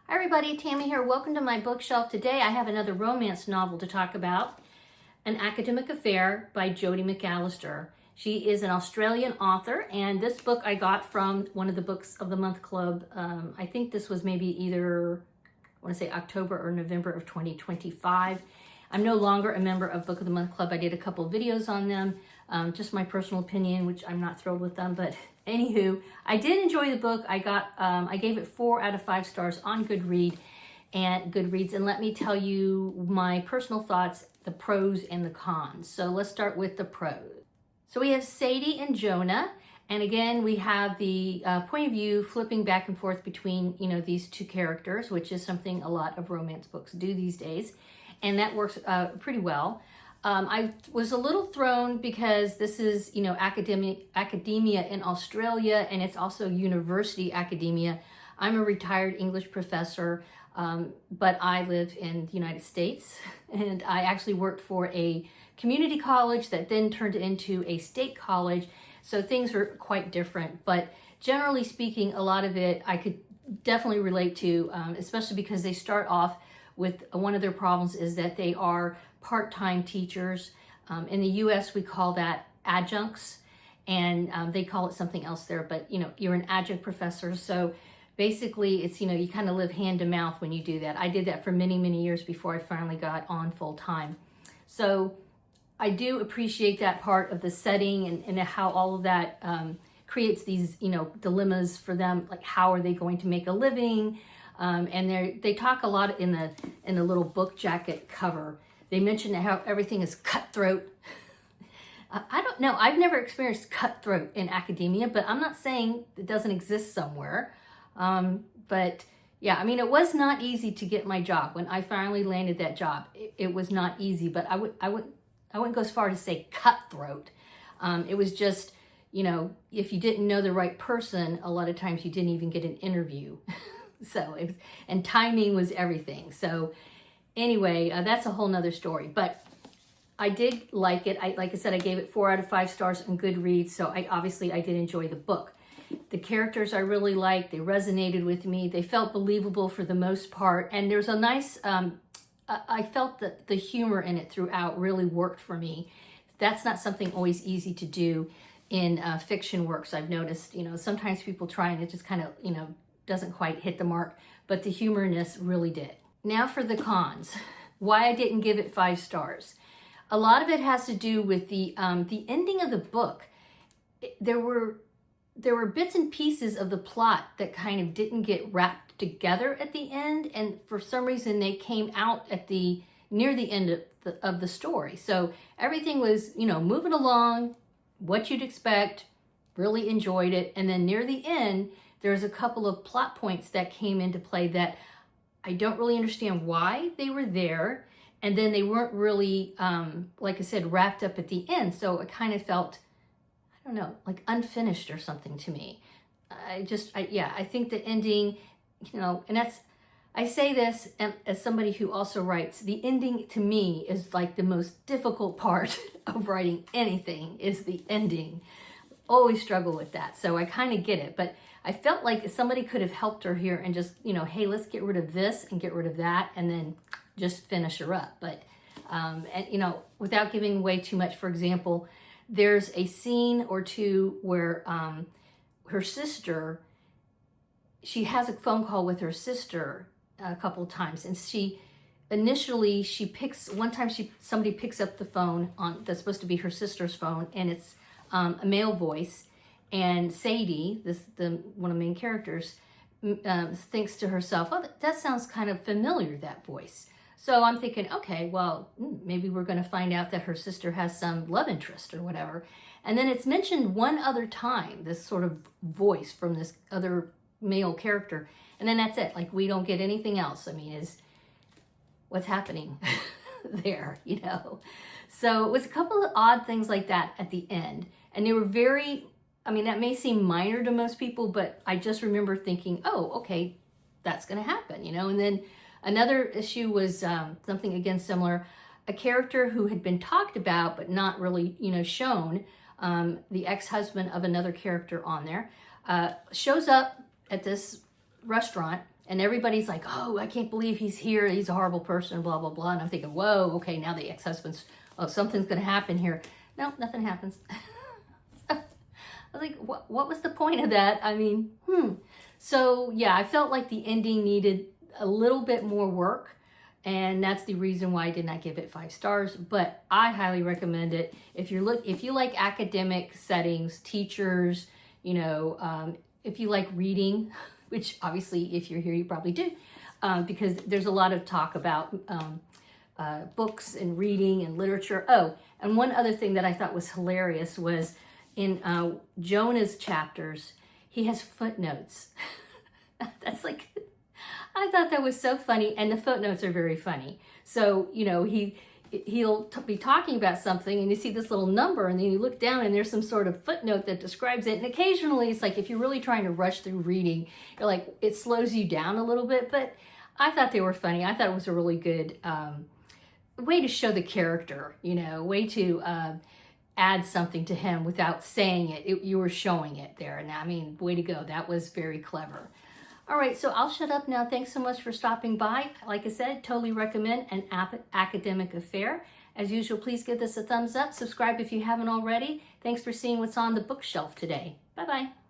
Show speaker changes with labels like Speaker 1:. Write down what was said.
Speaker 1: Hi everybody, Tammy here. Welcome to my bookshelf. Today I have another romance novel to talk about, An Academic Affair by Jodi McAlister. She is an Australian author, and this book I got from one of the Books of the Month Club. I think this was maybe either, I want to say October or November of 2025. I'm no longer a member of Book of the Month Club. I did a couple of videos on them, just my personal opinion, which I'm not thrilled with them, but anywho, I did enjoy the book. I gave it 4 out of 5 stars on Goodreads, and let me tell you my personal thoughts, the pros and the cons. So let's start with the pros. So we have Sadie and Jonah, and again we have the point of view flipping back and forth between these two characters, which is something a lot of romance books do these days, and that works pretty well. I was a little thrown because this is, academia in Australia, and it's also university academia. I'm a retired English professor, but I live in the United States, and I actually worked for a community college that then turned into a state college, so things are quite different. But generally speaking, a lot of it I could definitely relate to, especially because they start off with one of their problems is that they are part-time teachers. In the US, we call that adjuncts, and they call it something else there, but you're an adjunct professor. So basically it's, you kind of live hand to mouth when you do that. I did that for many, many years before I finally got on full time. So I do appreciate that part of the setting and how all of that creates these, dilemmas for them, like how are they going to make a living? And they talk a lot in the little book jacket cover. They mention how everything is cutthroat. I don't know. I've never experienced cutthroat in academia, but I'm not saying it doesn't exist somewhere. But yeah, I mean, it was not easy to get my job. When I finally landed that job, it was not easy, but I wouldn't go as far to say cutthroat. It was just, if you didn't know the right person, a lot of times you didn't even get an interview. And timing was everything. So anyway, that's a whole nother story, but I did like it. Like I said, I gave it 4 out of 5 stars on Goodreads. So I did enjoy the book. The characters I really liked. They resonated with me. They felt believable for the most part. And there's a nice, I felt that the humor in it throughout really worked for me. That's not something always easy to do in fiction works. I've noticed, sometimes people try and it just kind of, doesn't quite hit the mark, but the humorness really did. Now for the cons, why I didn't give it 5 stars. A lot of it has to do with the ending of the book. There were bits and pieces of the plot that kind of didn't get wrapped together at the end, and for some reason they came out at near the end of the story. So everything was, moving along, what you'd expect, really enjoyed it, and then near the end, there's a couple of plot points that came into play that I don't really understand why they were there. And then they weren't really, like I said, wrapped up at the end. So it kind of felt, I don't know, like unfinished or something to me. I think the ending, and I say this as somebody who also writes, the ending to me is like the most difficult part of writing anything is the ending. Always struggle with that. So I kind of get it, but I felt like somebody could have helped her here and just, hey, let's get rid of this and get rid of that and then just finish her up. But, without giving away too much, for example, there's a scene or two where her sister, she has a phone call with her sister a couple of times, and somebody picks up the phone that's supposed to be her sister's phone, and it's a male voice. And Sadie, one of the main characters, thinks to herself, "Oh, that sounds kind of familiar, that voice." So I'm thinking, okay, well, maybe we're going to find out that her sister has some love interest or whatever. And then it's mentioned one other time, this sort of voice from this other male character. And then that's it. Like, we don't get anything else. I mean, what's happening there, So it was a couple of odd things like that at the end. And they were that may seem minor to most people, but I just remember thinking, oh, okay, that's going to happen, And then another issue was something again similar. A character who had been talked about but not really, shown, the ex-husband of another character on there, shows up at this restaurant And everybody's like, oh, I can't believe he's here. He's a horrible person, blah, blah, blah. And I'm thinking, whoa, okay, now the ex-husband's, oh, something's going to happen here. No, nothing happens. I was like, what was the point of that? I mean, So, yeah, I felt like the ending needed a little bit more work. And that's the reason why I did not give it 5 stars. But I highly recommend it. If you like academic settings, teachers, you know, if you like reading, which obviously if you're here you probably do, because there's a lot of talk about books and reading and literature. Oh, and one other thing that I thought was hilarious was in Jonah's chapters, he has footnotes. That's like, I thought that was so funny, and the footnotes are very funny. So, you know, he'll be talking about something and you see this little number and then you look down and there's some sort of footnote that describes it. And occasionally it's like if you're really trying to rush through reading, you're like, it slows you down a little bit. But I thought they were funny. I thought it was a really good way to show the character, you know, way to add something to him without saying it. You were showing it there. And I mean, way to go. That was very clever. All right, so I'll shut up now. Thanks so much for stopping by. Like I said, totally recommend An Academic Affair. As usual, please give this a thumbs up. Subscribe if you haven't already. Thanks for seeing what's on the bookshelf today. Bye-bye.